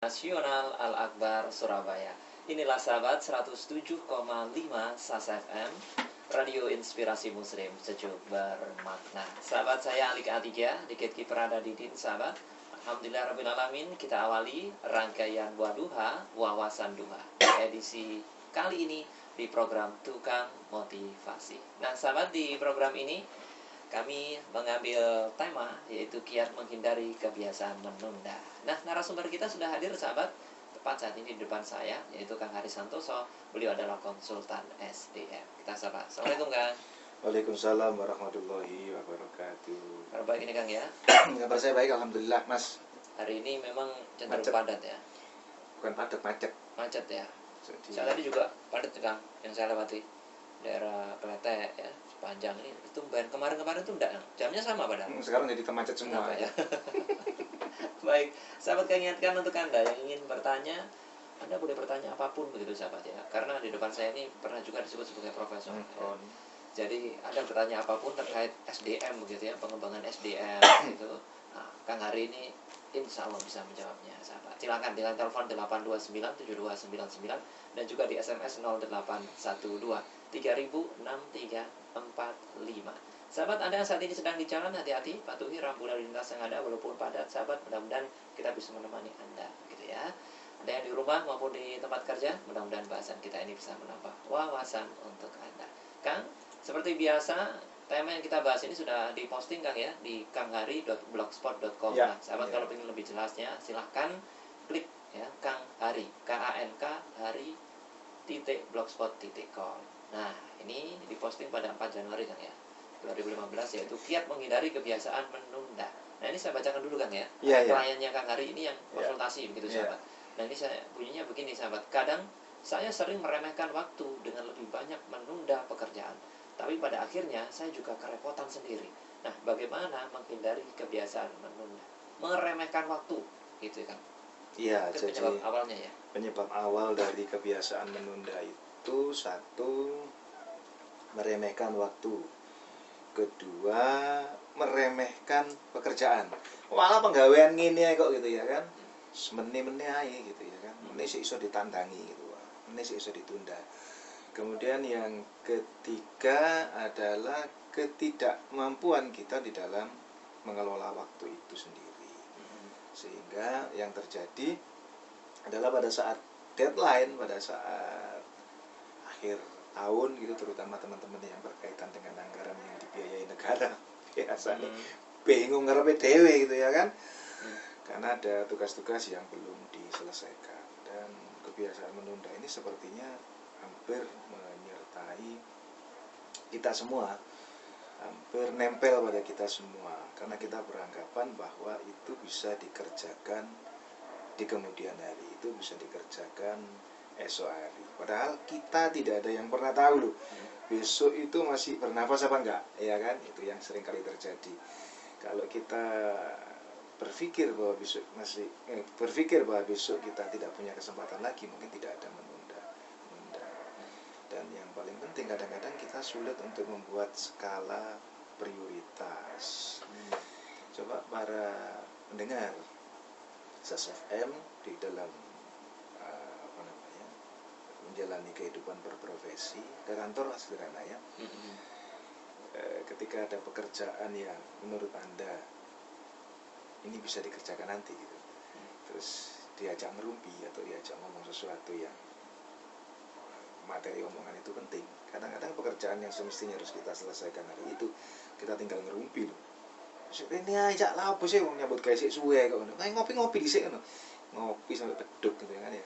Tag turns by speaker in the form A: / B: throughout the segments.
A: Nasional Al-Akbar Surabaya. Inilah sahabat 107,5 SAS FM, Radio Inspirasi Muslim, sejuk bermakna. Sahabat, saya Alik Atiga, dikit kiprada didin sahabat. Alhamdulillah Rabbil Alamin, kita awali rangkaian Waduha, Wawasan Duha. Edisi kali ini di program Tukang Motivasi. Nah sahabat, di program ini kami mengambil tema yaitu kiat menghindari kebiasaan menunda. Nah, narasumber kita sudah hadir sahabat, tepat saat ini di depan saya, yaitu Kang Haris Santoso. Beliau adalah konsultan SDM. Kita sapa. Assalamualaikum Kang.
B: Waalaikumsalam warahmatullahi wabarakatuh.
A: Kabar baik ini Kang ya?
B: Kabar saya baik, alhamdulillah Mas.
A: Hari ini memang cenderung
B: Macet.
A: Padat ya?
B: Bukan padat, macet.
A: Macet ya?
B: Jadi,
A: Saya tadi juga padat Kang, yang saya lewati. Daerah Pelete ya, sepanjang ini tumben. Kemarin-kemarin itu enggak, jamnya sama padahal.
B: sekarang jadi macet semua.
A: Kenapa ya? Baik, sahabat, kami ingatkan untuk Anda yang ingin bertanya, Anda boleh bertanya apapun begitu sahabat ya. Karena di depan saya ini pernah juga disebut sebagai profesor. Ya. Jadi Anda bertanya apapun terkait SDM begitu ya, pengembangan SDM gitu. Nah, Kang hari ini insya Allah bisa menjawabnya sahabat. Silakan dengan telepon 8297299 dan juga di SMS 0812 306345. Sahabat, Anda yang saat ini sedang di jalan, hati-hati, patuhi rambu lalu lintas yang ada walaupun padat sahabat. Mudah-mudahan kita bisa menemani Anda gitu ya. Ada yang di rumah maupun di tempat kerja, mudah-mudahan bahasan kita ini bisa menambah wawasan untuk Anda. Kang, seperti biasa, tema yang kita bahas ini sudah diposting Kang ya di kanghari.blogspot.com.
B: Ya,
A: nah, sahabat, kalau ingin lebih jelasnya silahkan klik ya Kang Hari, KANK Hari .blogspot.com. Nah, ini diposting pada 4 Januari Kang ya, 2015, yaitu kiat menghindari kebiasaan menunda. Nah, ini saya bacakan dulu Kang ya. Kliennya Kang Hari ini yang konsultasi begitu sahabat. Nah, ini saya bunyinya begini sahabat. Kadang saya sering meremehkan waktu dengan lebih banyak menunda pekerjaan. Tapi pada akhirnya saya juga kerepotan sendiri. Nah, bagaimana menghindari kebiasaan menunda? Meremehkan waktu, gitu kan?
B: Iya,
A: Jadi
B: jadi
A: penyebab awalnya ya.
B: penyebab awal dari kebiasaan menunda itu, satu, meremehkan waktu. Kedua, meremehkan pekerjaan. Malah penggawean ngene ae kok gitu ya kan. Semene-mene ae gitu ya kan. Mene sik iso ditandangi gitu. Mene sik iso ditunda. Kemudian yang ketiga adalah ketidakmampuan kita di dalam mengelola waktu itu sendiri. Sehingga yang terjadi adalah pada saat deadline, pada saat akhir tahun gitu, terutama teman-teman yang berkaitan dengan anggaran yang dibiayai negara, biasanya bingung ngarepe dhewe gitu ya kan. Karena ada tugas-tugas yang belum diselesaikan, dan kebiasaan menunda ini sepertinya hampir menyertai kita semua, hampir nempel pada kita semua, karena kita beranggapan bahwa itu bisa dikerjakan di kemudian hari, itu bisa dikerjakan esok hari. Padahal kita tidak ada yang pernah tahu loh, besok itu masih bernafas apa enggak, ya kan? Itu yang sering kali terjadi. Kalau kita berpikir bahwa besok kita tidak punya kesempatan lagi, mungkin tidak ada menunda. Dan yang paling penting, kadang-kadang kita sulit untuk membuat skala prioritas. Coba para pendengar SAS FM di dalam menjalani kehidupan berprofesi, ke kantor lah sederhana ya. Ketika ada pekerjaan yang menurut Anda ini bisa dikerjakan nanti gitu, terus diajak ngerumpi atau diajak ngomong sesuatu yang materi omongan itu penting, kadang-kadang pekerjaan yang semestinya harus kita selesaikan hari itu, kita tinggal ngerumpi loh. Ini aja lah apa sih nyambut gawe sik suwe kok ngono. Ngopi-ngopi dhisik ngono. Ngopi sampai beduk gitu kan ya.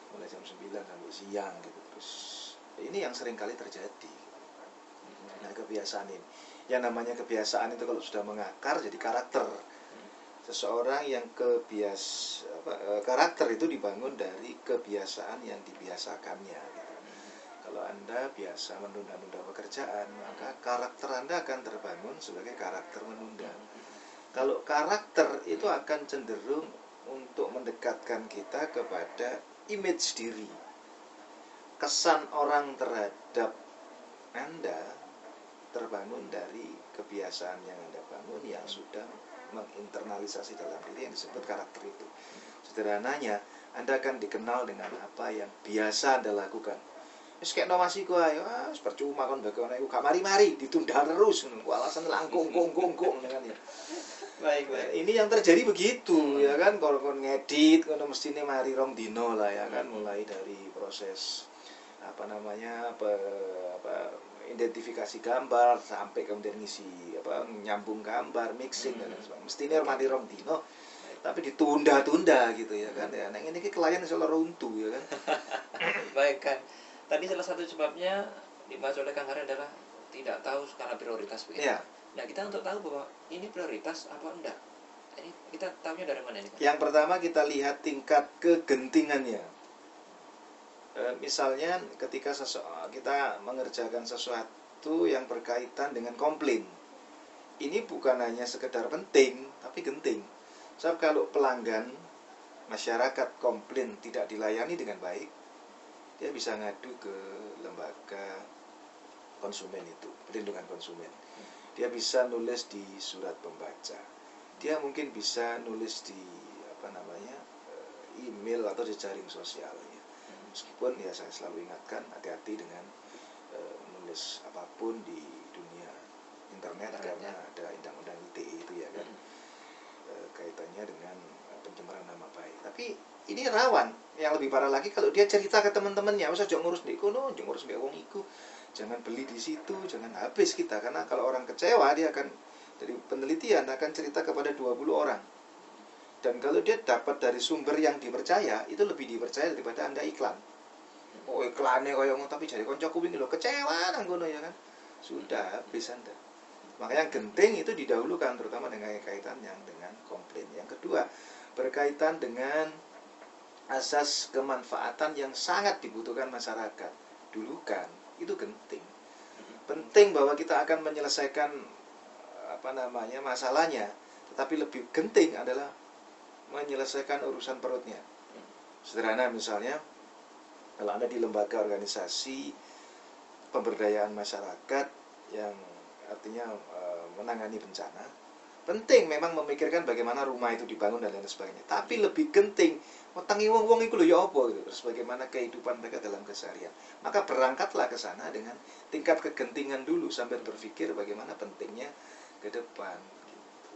B: Mulai jam 9 sampai siang gitu. Terus ini yang sering kali terjadi. Nah, kebiasaan ini, yang namanya kebiasaan itu kalau sudah mengakar jadi karakter. Seseorang yang karakter itu dibangun dari kebiasaan yang dibiasakannya gitu. Kalau Anda biasa menunda-nunda pekerjaan, maka karakter Anda akan terbangun sebagai karakter menunda. Kalau karakter itu akan cenderung untuk mendekatkan kita kepada image diri. Kesan orang terhadap Anda terbangun dari kebiasaan yang Anda bangun yang sudah menginternalisasi dalam diri, yang disebut karakter itu. Sederhananya, Anda akan dikenal dengan apa yang biasa Anda lakukan. Wis kek masih ku ayo, wis percuma kon bagaimana iku gak mari-mari, ditunda terus ngono. Alasan langkung dengan ya.
A: Baik, baik.
B: Ini yang terjadi begitu ya kan, kalau kon ngedit kono mestine mari rong dino lah ya kan, mulai dari proses apa namanya identifikasi gambar sampai kemudian ngisi nyambung gambar, mixing dan sebagainya. Mestine mari rong dino tapi ditunda-tunda gitu ya kan. Ya nek ngene iki klien iso runtuh ya kan.
A: Baik kan. Tadi salah satu sebabnya dibahas oleh Kang Hari adalah tidak tahu skala prioritas begitu.
B: Ya.
A: Nah, kita untuk tahu bahwa ini prioritas apa enggak. Ini kita tahunya dari mana ini, Kang?
B: Yang pertama kita lihat tingkat kegentingannya. Misalnya ketika kita mengerjakan sesuatu yang berkaitan dengan komplain, ini bukan hanya sekedar penting tapi genting. Sebab kalau pelanggan masyarakat komplain tidak dilayani dengan baik, dia bisa ngadu ke lembaga konsumen itu, perlindungan konsumen. Dia bisa nulis di surat pembaca, dia mungkin bisa nulis di email atau di jaring sosialnya. Meskipun ya saya selalu ingatkan hati-hati dengan menulis apapun di dunia internet karena ada undang-undang ITE itu ya kan, kaitannya dengan pencemaran nama baik. Tapi ini rawan. Yang lebih parah lagi kalau dia cerita ke teman-temannya, wis aja ngurus ndek kono, aja ngurus mbek wong iku, jangan beli di situ, jangan habis kita. Karena kalau orang kecewa, dia akan, dari penelitian akan cerita kepada 20 orang. Dan kalau dia dapat dari sumber yang dipercaya, itu lebih dipercaya daripada Anda iklan. Oh, iklannya koyo ngono tapi jadi koncoku wingi lho kecewa nang ngono ya kan. Sudah habis Anda. Makanya genting itu didahulukan, terutama dengan kaitan yang dengan komplain. Yang kedua, berkaitan dengan asas kemanfaatan yang sangat dibutuhkan masyarakat. Dulukan, itu genting. Penting bahwa kita akan menyelesaikan masalahnya, tetapi lebih genting adalah menyelesaikan urusan perutnya. Sederhana misalnya, kalau Anda di lembaga organisasi pemberdayaan masyarakat yang artinya menangani bencana, penting memang memikirkan bagaimana rumah itu dibangun dan lain sebagainya. Tapi lebih genting ngutangi wong-wong iku lho ya apa gitu. Terus bagaimana kehidupan mereka dalam keseharian. Maka berangkatlah ke sana dengan tingkat kegentingan dulu sambil berpikir bagaimana pentingnya ke depan gitu.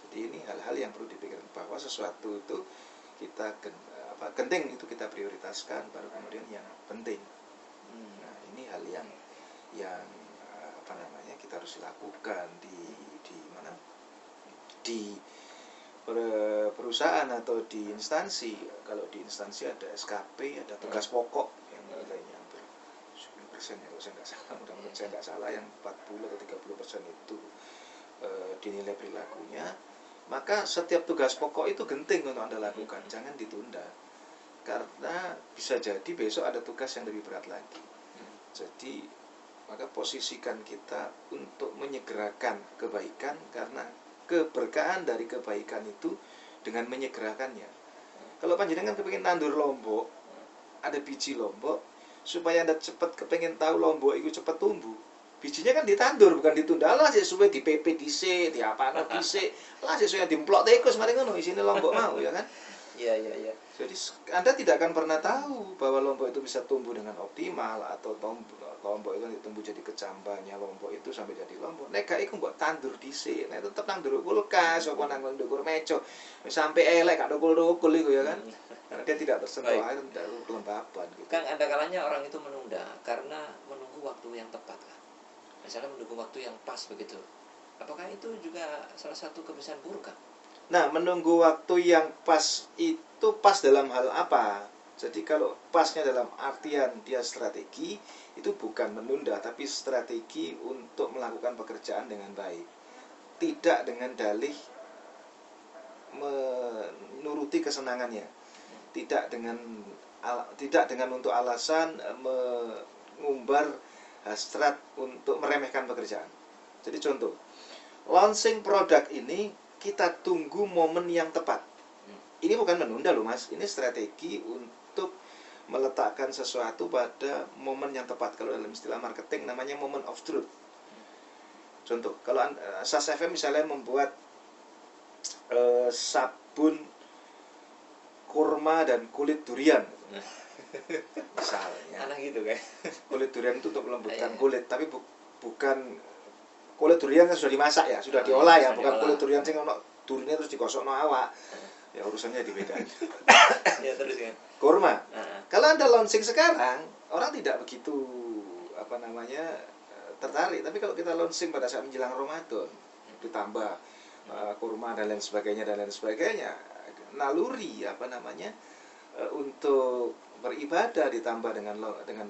B: Jadi ini hal-hal yang perlu dipikirkan, bahwa sesuatu itu kita genting itu kita prioritaskan, baru kemudian yang penting. Nah, ini hal yang kita harus lakukan di perusahaan atau di instansi. Kalau di instansi ada SKP, ada tugas pokok yang nilainya hampir 10% ya, kalau saya nggak salah, mudah-mudahan saya nggak salah, yang 40 atau 30% itu dinilai perilakunya. Maka setiap tugas pokok itu genting untuk Anda lakukan, jangan ditunda. Karena bisa jadi besok ada tugas yang lebih berat lagi. Jadi maka posisikan kita untuk menyegerakan kebaikan, karena keberkahan dari kebaikan itu dengan menyegerakannya. Kalau panjenengan kepengin nandur lombok, ada biji lombok, supaya Anda cepat kepengin tahu lombok itu cepat tumbuh, bijinya kan ditandur bukan ditunda. Lah sesuai di PP dhisik, di apano dhisik, lah sesuai dimplok tikus mari ngono isine lombok mau ya kan.
A: Iya.
B: Jadi Anda tidak akan pernah tahu bahwa lombok itu bisa tumbuh dengan optimal, atau lombok itu tumbuh jadi kecambahnya lombok itu sampai jadi lombok. Nek gak iku mbok tandur dhisik, nek tetep nang ndhuwur kulkas apa nang ndhuwur meja sampai elek gak dokul-dokul iku ya kan. Karena dia tidak tersentuh air, tidak kelembapan gitu.
A: Kang, ada kalanya orang itu menunda karena menunggu waktu yang tepat kan. Misalnya menunggu waktu yang pas begitu. Apakah itu juga salah satu kebiasaan buruk kan?
B: Nah, menunggu waktu yang pas itu pas dalam hal apa? Jadi kalau pasnya dalam artian dia strategi, itu bukan menunda, tapi strategi untuk melakukan pekerjaan dengan baik. Tidak dengan dalih menuruti kesenangannya. Tidak dengan untuk alasan mengumbar hasrat untuk meremehkan pekerjaan. Jadi contoh, launching produk ini kita tunggu momen yang tepat. Ini bukan menunda loh mas, ini strategi untuk meletakkan sesuatu pada momen yang tepat. Kalau dalam istilah marketing namanya moment of truth. Contoh, kalau SAS FM misalnya membuat sabun kurma dan kulit durian. Misalnya.
A: Aneh gitu kan.
B: Kulit durian itu untuk melembutkan
A: Iya.
B: kulit, tapi bukan kulit durian kan sudah dimasak ya, sudah
A: Oh,
B: diolah ya,
A: sudah
B: bukan
A: diolah.
B: kulit durian sing ono durinya terus digosokno awak. Ya urusannya dibedain.
A: Ya terus kan.
B: Kurma.
A: Heeh.
B: Kalau Anda launching sekarang, orang tidak begitu tertarik. Tapi kalau kita launching pada saat menjelang Ramadan, ditambah kurma dan lain sebagainya, naluri untuk beribadah ditambah dengan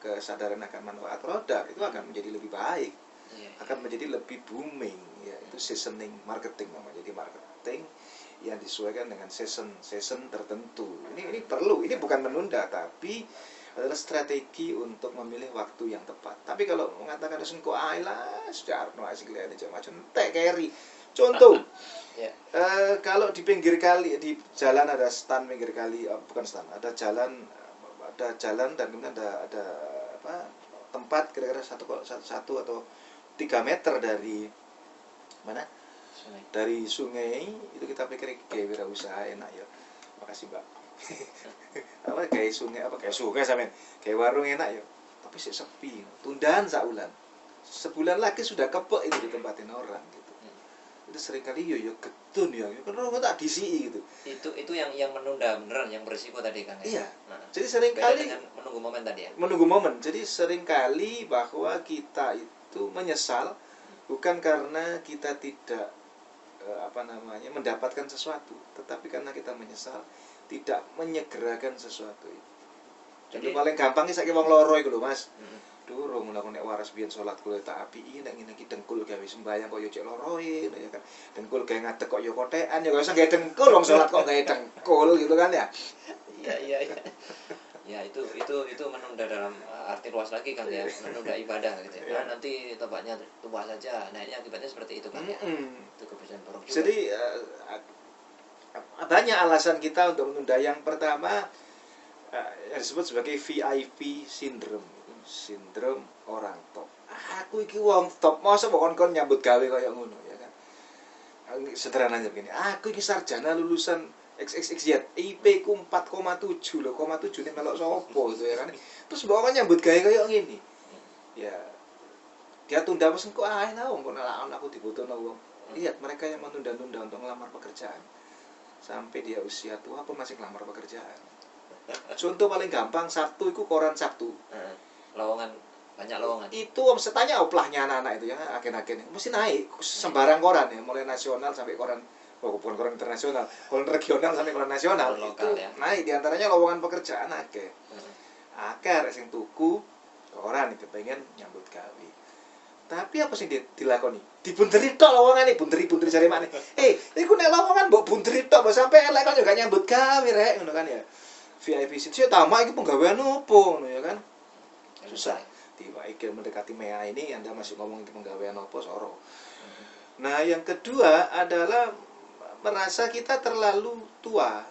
B: kesadaran akan manfaat produk, itu akan menjadi lebih baik,
A: Iya.
B: akan menjadi lebih booming ya. Itu seasoning marketing namanya. Jadi marketing yang disesuaikan dengan season tertentu. Ini perlu, ini bukan menunda, tapi adalah strategi untuk memilih waktu yang tepat. Tapi kalau mengatakan kok ailah sejarno asik lihat macam tek carry. Contoh,
A: Ya.
B: kalau di pinggir kali, di jalan ada stand pinggir kali, bukan stand, ada jalan dan kemudian ada tempat kira-kira satu atau 3 meter dari mana? Dari sungai. Itu kita pikir kayak wirausaha enak ya. Makasih Mbak. Kayak sungai sampean, kayak warung enak ya. Tapi sepi, tundaan saulan. Sebulan lagi sudah kepek itu ditempatin orang gitu. Itu seringkali yo getun ya. Kan orang tak disi gitu.
A: Itu yang menunda beneran, yang berisiko tadi kan ya.
B: Iya.
A: Nah,
B: Jadi
A: beda
B: seringkali
A: dengan menunggu momen tadi ya.
B: menunggu momen. Jadi seringkali bahwa kita itu menyesal bukan karena kita tidak mendapatkan sesuatu, tetapi karena kita menyesal tidak menyegerakan sesuatu itu. Jadi paling gampang iki saiki wong loro iku lho, Mas. Durung mlaku nek waras biyen salat kula tak apiki, nek ngene iki dengkul gawe sembayang kok yo cek loroe ya kan. Dengkul gawe ngadeg kok yo kotekan, ya kok iso gawe dengkul wong salat kok gawe dengkul gitu kan ya.
A: Iya. Ya itu menunda dalam arti luas lagi kan ya, menunda ibadah gitu ya. Nah, nanti tempatnya tua saja. Nah, ini akibatnya seperti itu kan ya. Itu kebiasaan buruk juga.
B: Jadi banyak alasan kita untuk menunda. Yang pertama yang disebut sebagai VIP syndrome, sindrom orang top. Aku iki wong top, masa kok kon nyambut gawe kaya ngono ya kan. Sederhananya begini, aku iki sarjana lulusan XXXY, IP ku 4,7 loh, 0,7 ini melok sopo gitu ya kan. Terus bawa nyambut gawe kaya ngene. Ya dia tunda pesen kok ae lah wong kok aku dibutuhno wong. Lihat mereka yang menunda-nunda untuk melamar pekerjaan. Sampai dia usia tua pun masih melamar pekerjaan. Contoh paling gampang, Sabtu itu koran Sabtu.
A: Lowongan, banyak lowongan.
B: Itu setanya oplahnya anak-anak itu ya, agen-agen mesti naik sembarang koran ya, mulai nasional sampai koran, bukan koran internasional, koran regional sampai koran nasional.
A: Koran
B: itu
A: lokal, ya.
B: naik, diantaranya lowongan pekerjaan akeh. Akeh sing tuku koran itu pengen nyambut gawe. Tapi apa sih dilakoni? Dibunteri tok lowongane, bunteri jare makne. Iku nek lowongan mbok bunteri tok, mbok sampe elek kan juga nyambut gawe rek, ngono kan ya. VIP sih tamak iki penggawean opo ngono ya kan. Susah. Tiba iki mendekati MEA ini Anda masih ngomong itu penggawean opo soro. Nah, yang kedua adalah merasa kita terlalu tua.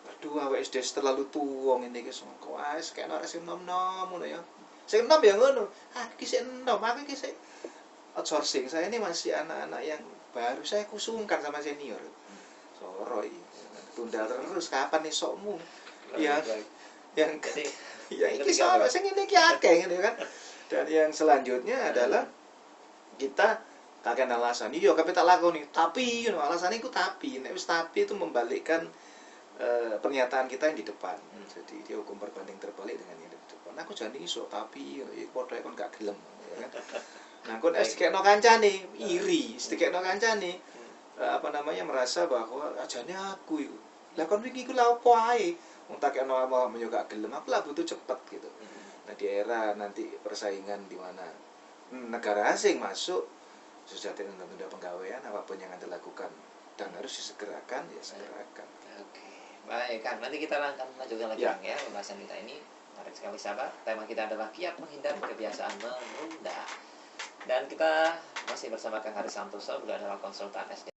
B: Berdua WSD terlalu tua ngene iki kok wis kaya ora sing nom-nom ngono ya. Sing enom ya ngono. Aku sik enom, aku iki sik outsourcing. Saya ini masih anak-anak yang baru, saya kusungkan sama senior. Soro iki. Tunda terus kapan esokmu? Yang iki sama sing ngene iki akeh ngene kan. Dan yang selanjutnya adalah kita kakek alasan. Iya, tapi tak lakoni. Tapi alasannya iku tapi. Nek wis tapi itu membalikkan pernyataan kita yang di depan. Jadi dia hukum berbanding terbalik dengan yang di depan. Aku jane iso tapi padha kon gak gelem ya kan. Nah, kon dikekno kancane iri, dikekno kancane merasa bahwa ajane aku iku. Lah kon iki iku lha opo ae? Wong tak kekno awakmu yo gak gelem, aku lah butuh cepet gitu. Nah, di era nanti persaingan di mana negara asing masuk, sejatinya tunda penggawean apapun yang Anda lakukan dan harus disegerakan, ya segerakan.
A: Oke. Baik, Kang. Nanti kita akan lanjutkan lagi
B: Ya.
A: Kang, ya pembahasan kita ini. Menarik sekali sahabat. Tema kita adalah kiat menghindari kebiasaan menunda. Dan kita masih bersama Kang Haris Santoso, beliau adalah konsultan SD.